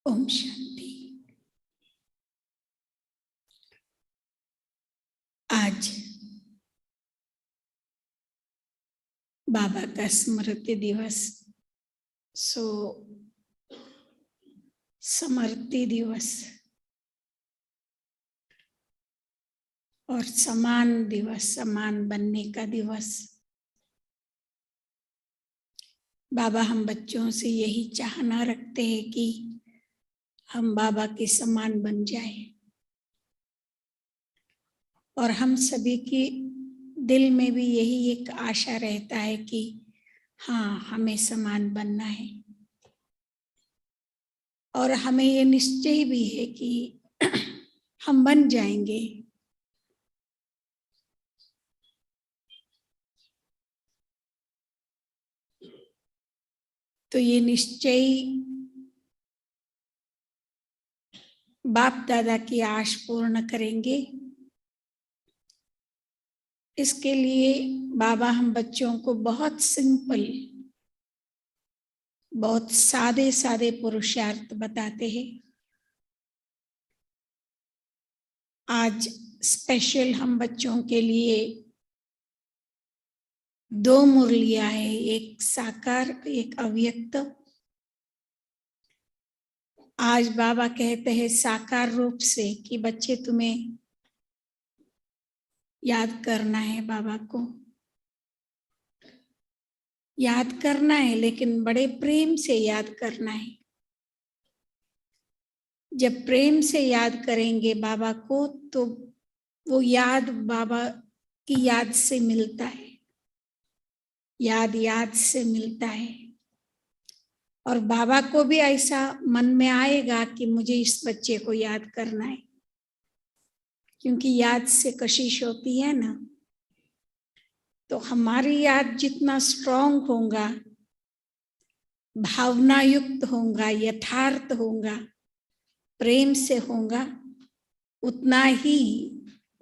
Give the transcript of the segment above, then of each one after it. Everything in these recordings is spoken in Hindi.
ओम शांति। आज बाबा का स्मृति दिवस, समर्ति दिवस और समान दिवस, समान बनने का दिवस। बाबा हम बच्चों से यही चाहना रखते हैं कि हम बाबा के समान बन जाए, और हम सभी की दिल में भी यही एक आशा रहता है कि हाँ, हमें समान बनना है। और हमें ये निश्चय भी है कि हम बन जाएंगे। तो ये निश्चय बाप दादा की आश पूर्ण करेंगे। इसके लिए बाबा हम बच्चों को बहुत सिंपल, बहुत सादे सादे पुरुषार्थ बताते हैं। आज स्पेशल हम बच्चों के लिए 2 मुरलियां है, एक साकार, एक अव्यक्त। आज बाबा कहते हैं साकार रूप से कि बच्चे तुम्हें याद करना है, बाबा को याद करना है, लेकिन बड़े प्रेम से याद करना है। जब प्रेम से याद करेंगे बाबा को तो वो याद बाबा की याद से मिलता है, याद से मिलता है। और बाबा को भी ऐसा मन में आएगा कि मुझे इस बच्चे को याद करना है, क्योंकि याद से कशिश होती है ना। तो हमारी याद जितना स्ट्रांग होगा, भावना युक्त होगा, यथार्थ होगा, प्रेम से होगा, उतना ही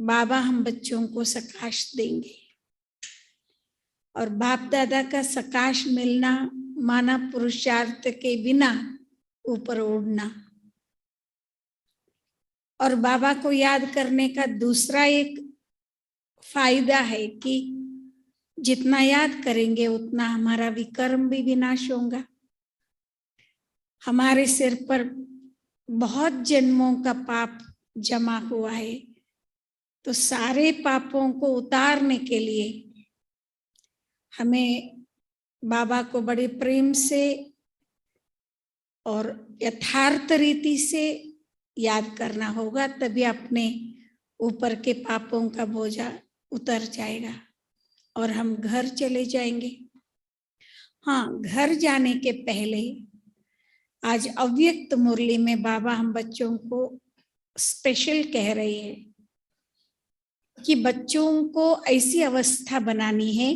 बाबा हम बच्चों को सकाश देंगे। और बाप दादा का सकाश मिलना माना पुरुषार्थ के बिना ऊपर उड़ना। और बाबा को याद करने का दूसरा एक फायदा है कि जितना याद करेंगे उतना हमारा विकर्म भी विनाश होगा। हमारे सिर पर बहुत जन्मों का पाप जमा हुआ है, तो सारे पापों को उतारने के लिए हमें बाबा को बड़े प्रेम से और यथार्थ रीति से याद करना होगा, तभी अपने ऊपर के पापों का बोझा उतर जाएगा और हम घर चले जाएंगे। हाँ, घर जाने के पहले आज अव्यक्त मुरली में बाबा हम बच्चों को स्पेशल कह रहे हैं कि बच्चों को ऐसी अवस्था बनानी है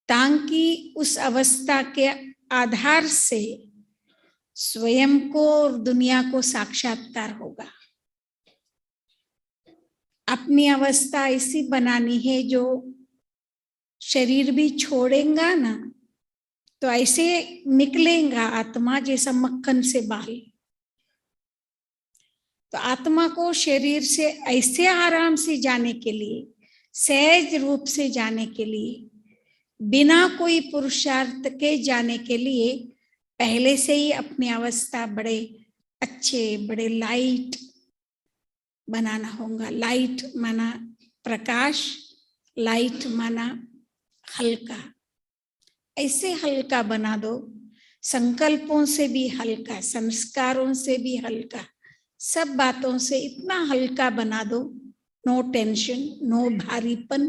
ताकि उस अवस्था के आधार से स्वयं को और दुनिया को साक्षात्कार होगा। अपनी अवस्था ऐसी बनानी है जो शरीर भी छोड़ेगा ना तो ऐसे निकलेगा आत्मा जैसा मक्खन से बाहर। तो आत्मा को शरीर से ऐसे आराम से जाने के लिए, सहज रूप से जाने के लिए, बिना कोई पुरुषार्थ के जाने के लिए पहले से ही अपनी अवस्था बड़े अच्छे, बड़े लाइट बनाना होगा। लाइट माना प्रकाश, लाइट माना हल्का। ऐसे हल्का बना दो, संकल्पों से भी हल्का, संस्कारों से भी हल्का, सब बातों से इतना हल्का बना दो, नो टेंशन, नो भारीपन,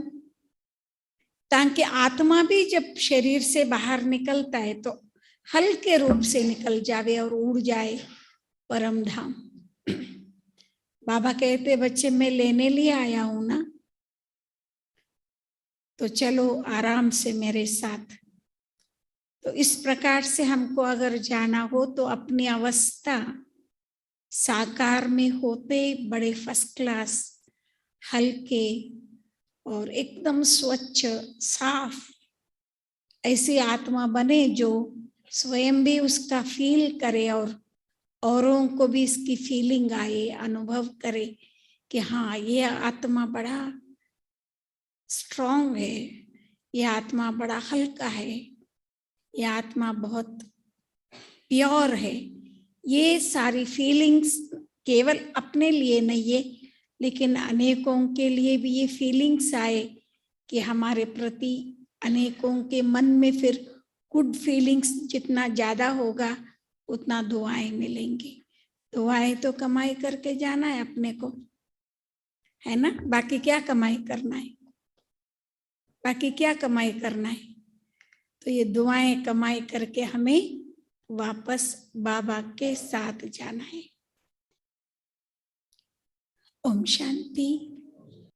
ताकि आत्मा भी जब शरीर से बाहर निकलता है तो हल्के रूप से निकल जावे और उड़ जाए परम धाम। बाबा कहते बच्चे मैं लेने लिए आया हूं ना, तो चलो आराम से मेरे साथ। तो इस प्रकार से हमको अगर जाना हो तो अपनी अवस्था साकार में होते बड़े फर्स्ट क्लास, हल्के और एकदम स्वच्छ साफ ऐसी आत्मा बने जो स्वयं भी उसका फील करे और औरों को भी इसकी फीलिंग आए, अनुभव करे कि हाँ ये आत्मा बड़ा स्ट्रांग है, ये आत्मा बड़ा हल्का है, ये आत्मा बहुत प्योर है। ये सारी फीलिंग्स केवल अपने लिए नहीं है, लेकिन अनेकों के लिए भी ये फीलिंग्स आए कि हमारे प्रति अनेकों के मन में फिर गुड फीलिंग्स जितना ज्यादा होगा उतना दुआएं मिलेंगी। दुआएं तो कमाई करके जाना है अपने को, है ना। बाकी क्या कमाई करना है, बाकी क्या कमाई करना है। तो ये दुआएं कमाई करके हमें वापस बाबा के साथ जाना है। ओम शांति।